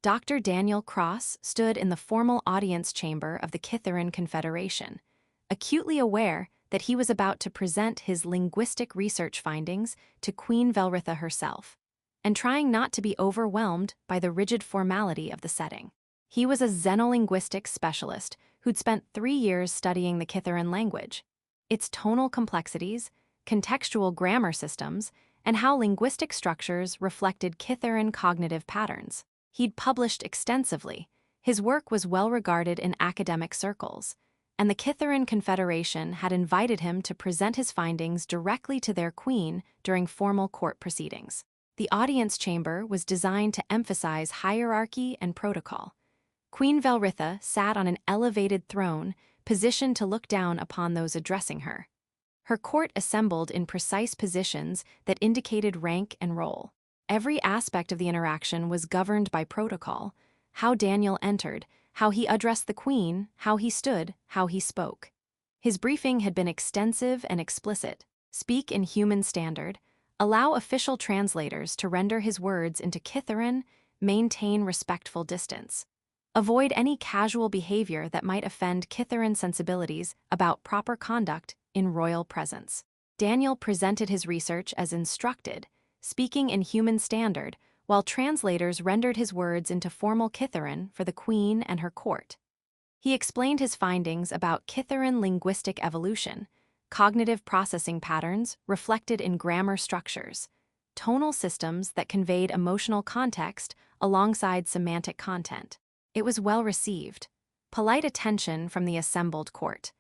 Dr. Daniel Cross stood in the formal audience chamber of the Kithaeron Confederation, acutely aware that he was about to present his linguistic research findings to Queen Velritha herself, and trying not to be overwhelmed by the rigid formality of the setting. He was a xenolinguistics specialist who'd spent 3 years studying the Kithaeron language, its tonal complexities, contextual grammar systems, and how linguistic structures reflected Kithaeron cognitive patterns. He'd published extensively. His work was well regarded in academic circles, and the Kithaeron Confederation had invited him to present his findings directly to their queen during formal court proceedings. The audience chamber was designed to emphasize hierarchy and protocol. Queen Velritha sat on an elevated throne, positioned to look down upon those addressing her. Her court assembled in precise positions that indicated rank and role. Every aspect of the interaction was governed by protocol: how Daniel entered, how he addressed the queen, how he stood, how he spoke. His briefing had been extensive and explicit. Speak in human standard, allow official translators to render his words into Kithaeron, maintain respectful distance. Avoid any casual behavior that might offend Kithaeron sensibilities about proper conduct in royal presence. Daniel presented his research as instructed, speaking in human standard, while translators rendered his words into formal Kithaeron for the queen and her court. He explained his findings about Kithaeron linguistic evolution, cognitive processing patterns reflected in grammar structures, tonal systems that conveyed emotional context alongside semantic content. It was well received. Polite attention from the assembled court.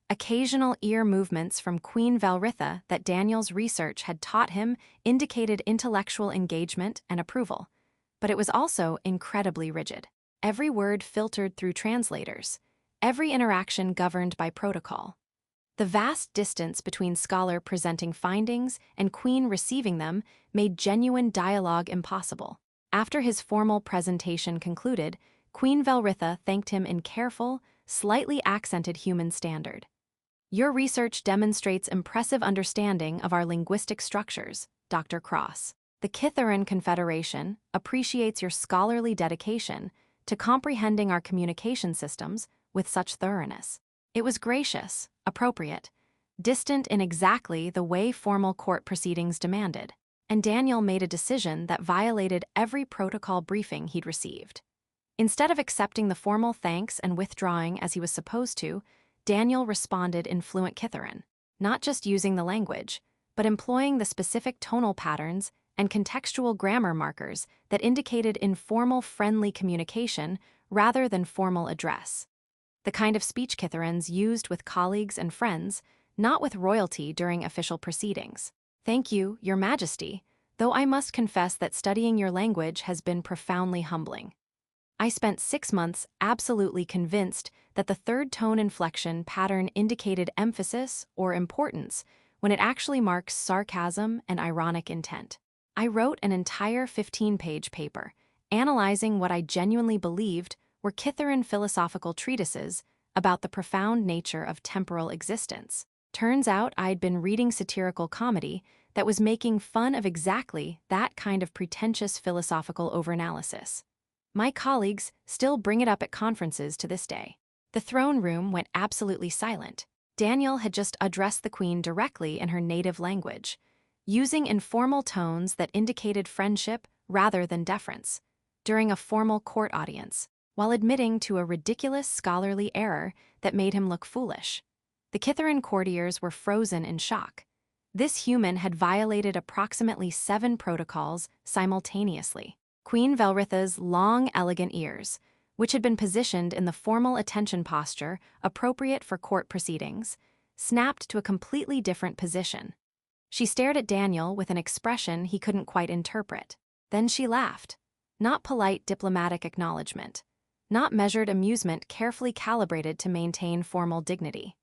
Occasional ear movements from Queen Velritha that Daniel's research had taught him indicated intellectual engagement and approval, but it was also incredibly rigid. Every word filtered through translators, every interaction governed by protocol. The vast distance between scholar presenting findings and queen receiving them made genuine dialogue impossible. After his formal presentation concluded, Queen Velritha thanked him in careful, slightly accented human standard. "Your research demonstrates impressive understanding of our linguistic structures, Dr. Cross. The Kithaeron Confederation appreciates your scholarly dedication to comprehending our communication systems with such thoroughness." It was gracious, appropriate, distant in exactly the way formal court proceedings demanded, and Daniel made a decision that violated every protocol briefing he'd received. Instead of accepting the formal thanks and withdrawing as he was supposed to, Daniel responded in fluent Kithaeron, not just using the language, but employing the specific tonal patterns and contextual grammar markers that indicated informal, friendly communication rather than formal address. The kind of speech Kithaerons used with colleagues and friends, not with royalty during official proceedings. "Thank you, Your Majesty, though I must confess that studying your language has been profoundly humbling. I spent 6 months absolutely convinced that the third tone inflection pattern indicated emphasis or importance when it actually marks sarcasm and ironic intent. I wrote an entire 15-page paper analyzing what I genuinely believed were Kithaeron philosophical treatises about the profound nature of temporal existence. Turns out I'd been reading satirical comedy that was making fun of exactly that kind of pretentious philosophical overanalysis. My colleagues still bring it up at conferences to this day." The throne room went absolutely silent. Daniel had just addressed the queen directly in her native language, using informal tones that indicated friendship rather than deference, during a formal court audience, while admitting to a ridiculous scholarly error that made him look foolish. The Kithaeron courtiers were frozen in shock. This human had violated approximately 7 protocols simultaneously. Queen Velritha's long, elegant ears, which had been positioned in the formal attention posture appropriate for court proceedings, snapped to a completely different position. She stared at Daniel with an expression he couldn't quite interpret. Then she laughed. Not polite diplomatic acknowledgement, not measured amusement carefully calibrated to maintain formal dignity.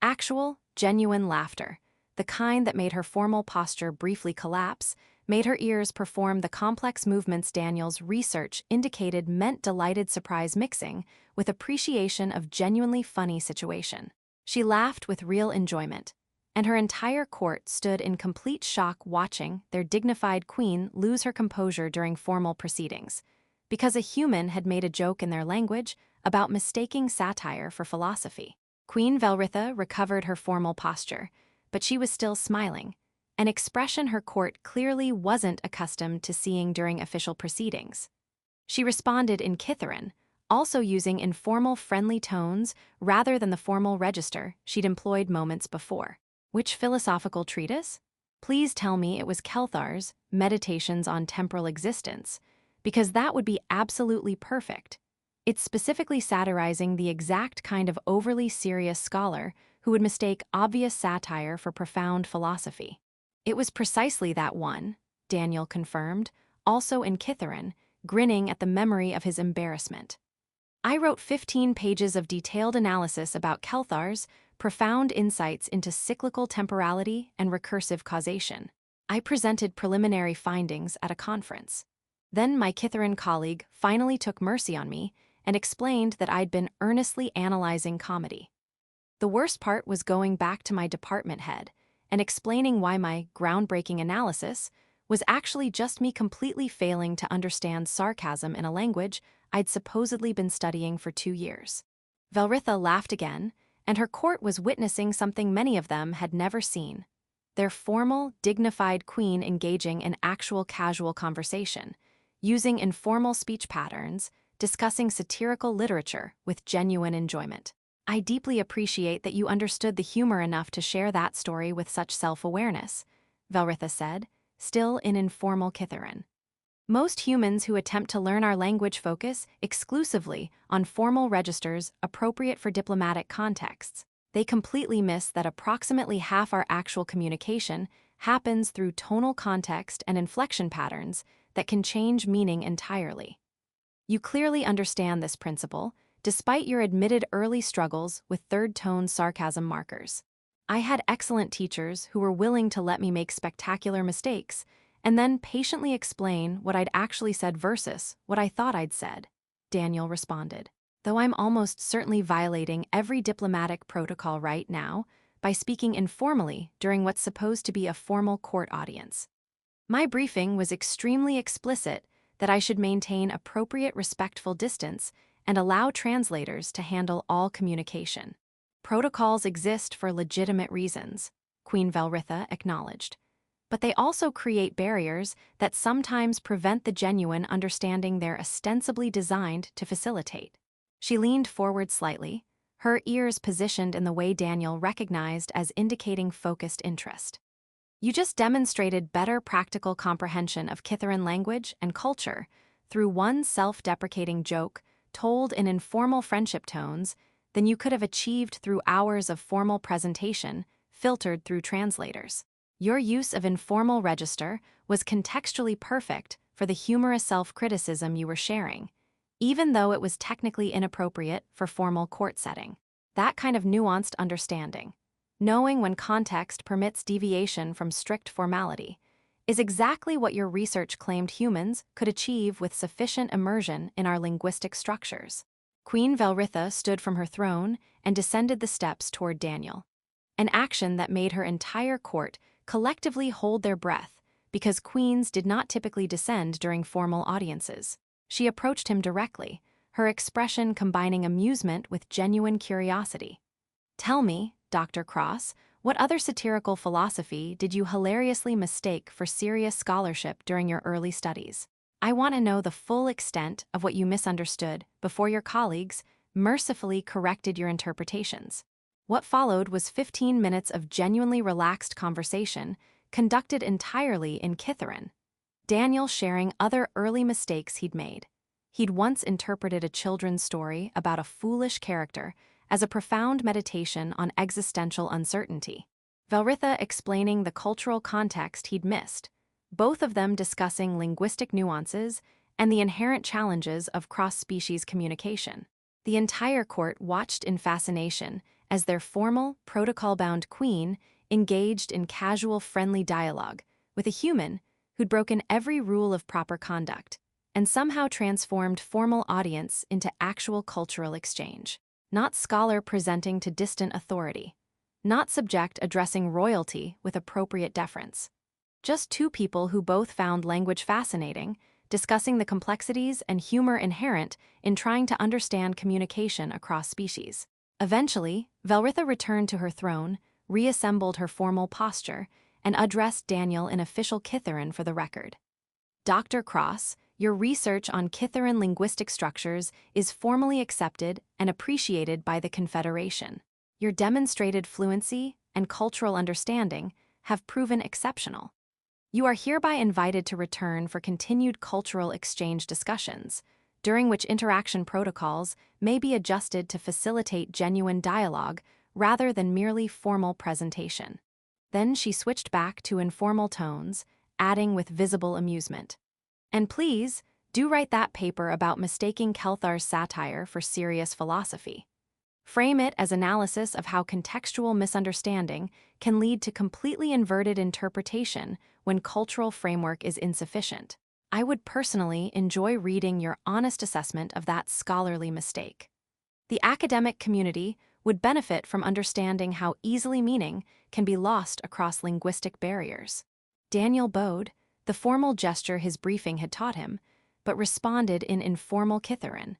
Actual, genuine laughter, the kind that made her formal posture briefly collapse, made her ears perform the complex movements Daniel's research indicated meant delighted surprise mixing with appreciation of genuinely funny situation. She laughed with real enjoyment, and her entire court stood in complete shock watching their dignified queen lose her composure during formal proceedings. because a human had made a joke in their language about mistaking satire for philosophy. Queen Velritha recovered her formal posture, but she was still smiling, an expression her court clearly wasn't accustomed to seeing during official proceedings. She responded in Kithaeron, also using informal, friendly tones rather than the formal register she'd employed moments before. Which philosophical treatise? Please tell me it was Kelthar's Meditations on Temporal Existence, because that would be absolutely perfect. It's specifically satirizing the exact kind of overly serious scholar who would mistake obvious satire for profound philosophy. It was precisely that one, Daniel confirmed, also in Kithaeron, grinning at the memory of his embarrassment. I wrote 15 pages of detailed analysis about Kelthar's profound insights into cyclical temporality and recursive causation. I presented preliminary findings at a conference. Then my Kithaeron colleague finally took mercy on me and explained that I'd been earnestly analyzing comedy. The worst part was going back to my department head and explaining why my groundbreaking analysis was actually just me completely failing to understand sarcasm in a language I'd supposedly been studying for 2 years. Velritha laughed again, and her court was witnessing something many of them had never seen. Their formal, dignified queen engaging in actual casual conversation, using informal speech patterns, discussing satirical literature with genuine enjoyment. I deeply appreciate that you understood the humor enough to share that story with such self-awareness, Velritha said, still in informal Kithaeron. Most humans who attempt to learn our language focus exclusively on formal registers appropriate for diplomatic contexts. They completely miss that approximately half our actual communication happens through tonal context and inflection patterns that can change meaning entirely. You clearly understand this principle, despite your admitted early struggles with third-tone sarcasm markers. I had excellent teachers who were willing to let me make spectacular mistakes and then patiently explain what I'd actually said versus what I thought I'd said, Daniel responded. Though I'm almost certainly violating every diplomatic protocol right now by speaking informally during what's supposed to be a formal court audience. My briefing was extremely explicit that I should maintain appropriate respectful distance and allow translators to handle all communication. Protocols exist for legitimate reasons, Queen Velritha acknowledged, but they also create barriers that sometimes prevent the genuine understanding they're ostensibly designed to facilitate. She leaned forward slightly, her ears positioned in the way Daniel recognized as indicating focused interest. You just demonstrated better practical comprehension of Kithaeron language and culture through one self-deprecating joke told in informal friendship tones than you could have achieved through hours of formal presentation filtered through translators. Your use of informal register was contextually perfect for the humorous self-criticism you were sharing, even though it was technically inappropriate for formal court setting. That kind of nuanced understanding, knowing when context permits deviation from strict formality, is exactly what your research claimed humans could achieve with sufficient immersion in our linguistic structures. Queen Velritha stood from her throne and descended the steps toward Daniel, an action that made her entire court collectively hold their breath because queens did not typically descend during formal audiences. She approached him directly, her expression combining amusement with genuine curiosity. Tell me, Dr. Cross, what other satirical philosophy did you hilariously mistake for serious scholarship during your early studies? I want to know the full extent of what you misunderstood before your colleagues mercifully corrected your interpretations. What followed was 15 minutes of genuinely relaxed conversation conducted entirely in Kithaeron, Daniel sharing other early mistakes he'd made. He'd once interpreted a children's story about a foolish character as a profound meditation on existential uncertainty. Velritha explaining the cultural context he'd missed, both of them discussing linguistic nuances and the inherent challenges of cross-species communication. The entire court watched in fascination as their formal, protocol-bound queen engaged in casual, friendly dialogue with a human who'd broken every rule of proper conduct and somehow transformed formal audience into actual cultural exchange. Not scholar presenting to distant authority, not subject addressing royalty with appropriate deference. Just two people who both found language fascinating, discussing the complexities and humor inherent in trying to understand communication across species. Eventually, Velritha returned to her throne, reassembled her formal posture, and addressed Daniel in official Kithaeron for the record. Dr. Cross, your research on Kithaeron linguistic structures is formally accepted and appreciated by the Confederation. Your demonstrated fluency and cultural understanding have proven exceptional. You are hereby invited to return for continued cultural exchange discussions, during which interaction protocols may be adjusted to facilitate genuine dialogue rather than merely formal presentation. Then she switched back to informal tones, adding with visible amusement. And please, do write that paper about mistaking Kelthar's satire for serious philosophy. Frame it as analysis of how contextual misunderstanding can lead to completely inverted interpretation when cultural framework is insufficient. I would personally enjoy reading your honest assessment of that scholarly mistake. The academic community would benefit from understanding how easily meaning can be lost across linguistic barriers. Daniel bowed, the formal gesture his briefing had taught him, but responded in informal Kithaeron.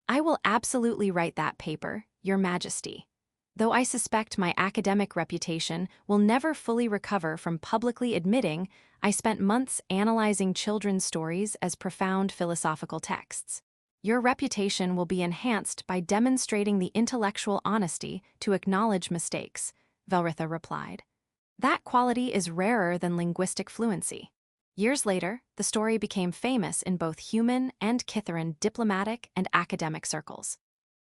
I will absolutely write that paper, Your Majesty. Though I suspect my academic reputation will never fully recover from publicly admitting I spent months analyzing children's stories as profound philosophical texts. Your reputation will be enhanced by demonstrating the intellectual honesty to acknowledge mistakes, Velritha replied. That quality is rarer than linguistic fluency. Years later, the story became famous in both human and Kithaeron diplomatic and academic circles.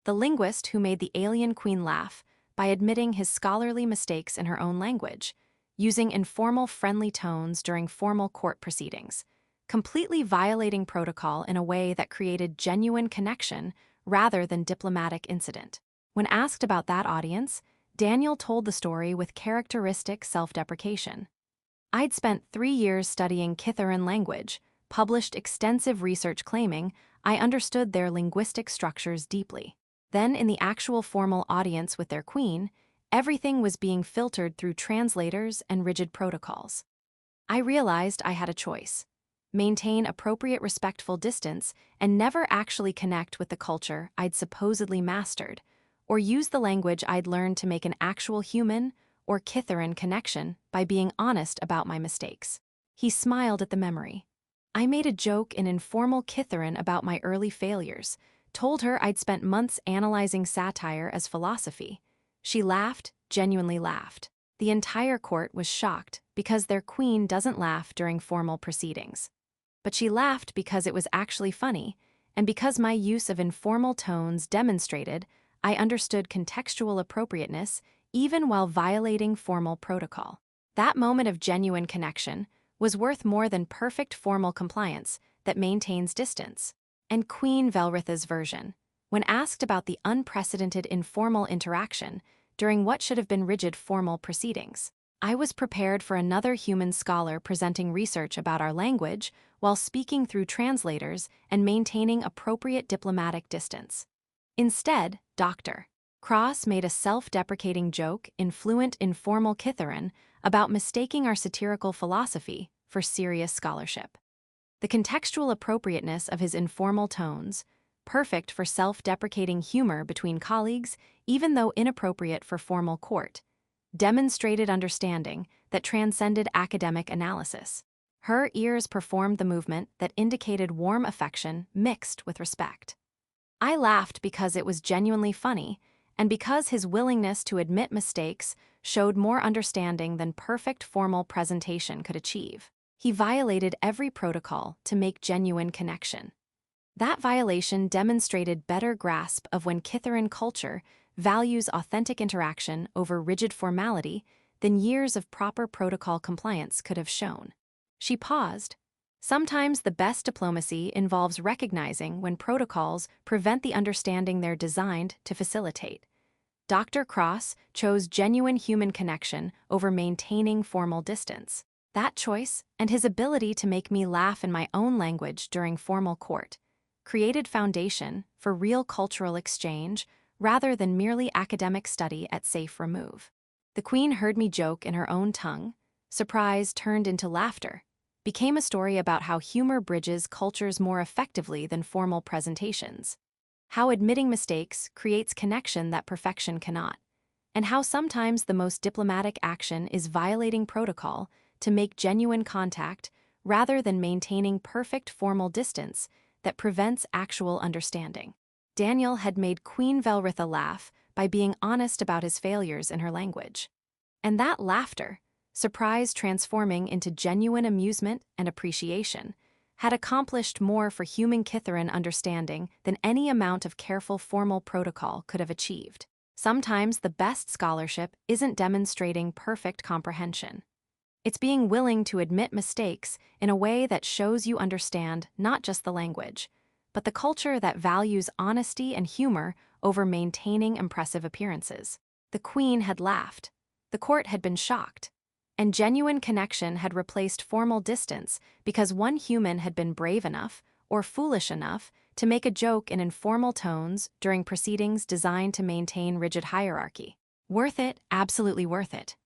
The linguist who made the alien queen laugh by admitting his scholarly mistakes in her own language, using informal friendly tones during formal court proceedings, completely violating protocol in a way that created genuine connection rather than diplomatic incident. When asked about that audience, Daniel told the story with characteristic self-deprecation. I'd spent 3 years studying Kithaeron language, published extensive research claiming I understood their linguistic structures deeply. Then, in the actual formal audience with their queen, everything was being filtered through translators and rigid protocols. I realized I had a choice: maintain appropriate respectful distance and never actually connect with the culture I'd supposedly mastered, or use the language I'd learned to make an actual human or Kithaeron connection by being honest about my mistakes. He smiled at the memory. I made a joke in informal Kithaeron about my early failures, told her I'd spent months analyzing satire as philosophy. She laughed, genuinely laughed. The entire court was shocked because their queen doesn't laugh during formal proceedings. But she laughed because it was actually funny, and because my use of informal tones demonstrated I understood contextual appropriateness even while violating formal protocol. That moment of genuine connection was worth more than perfect formal compliance that maintains distance. And Queen Velritha's version, when asked about the unprecedented informal interaction during what should have been rigid formal proceedings, I was prepared for another human scholar presenting research about our language while speaking through translators and maintaining appropriate diplomatic distance. Instead, Dr. Cross made a self-deprecating joke in fluent informal Kithaeron about mistaking our satirical philosophy for serious scholarship. The contextual appropriateness of his informal tones, perfect for self-deprecating humor between colleagues even though inappropriate for formal court, demonstrated understanding that transcended academic analysis. Her ears performed the movement that indicated warm affection mixed with respect. I laughed because it was genuinely funny, and because his willingness to admit mistakes showed more understanding than perfect formal presentation could achieve. He violated every protocol to make genuine connection. That violation demonstrated better grasp of when Kithaeron culture values authentic interaction over rigid formality than years of proper protocol compliance could have shown. She paused. Sometimes the best diplomacy involves recognizing when protocols prevent the understanding they're designed to facilitate. Dr. Cross chose genuine human connection over maintaining formal distance. That choice, and his ability to make me laugh in my own language during formal court, created foundation for real cultural exchange rather than merely academic study at safe remove. The queen heard me joke in her own tongue. Surprise turned into laughter. became a story about how humor bridges cultures more effectively than formal presentations, how admitting mistakes creates connection that perfection cannot, and how sometimes the most diplomatic action is violating protocol to make genuine contact rather than maintaining perfect formal distance that prevents actual understanding. Daniel had made Queen Velritha laugh by being honest about his failures in her language. And that laughter, surprise transforming into genuine amusement and appreciation, had accomplished more for human Kithaeron understanding than any amount of careful formal protocol could have achieved. Sometimes the best scholarship isn't demonstrating perfect comprehension. It's being willing to admit mistakes in a way that shows you understand not just the language, but the culture that values honesty and humor over maintaining impressive appearances. The Queen had laughed. The court had been shocked. And genuine connection had replaced formal distance because one human had been brave enough or foolish enough to make a joke in informal tones during proceedings designed to maintain rigid hierarchy. Worth it, absolutely worth it.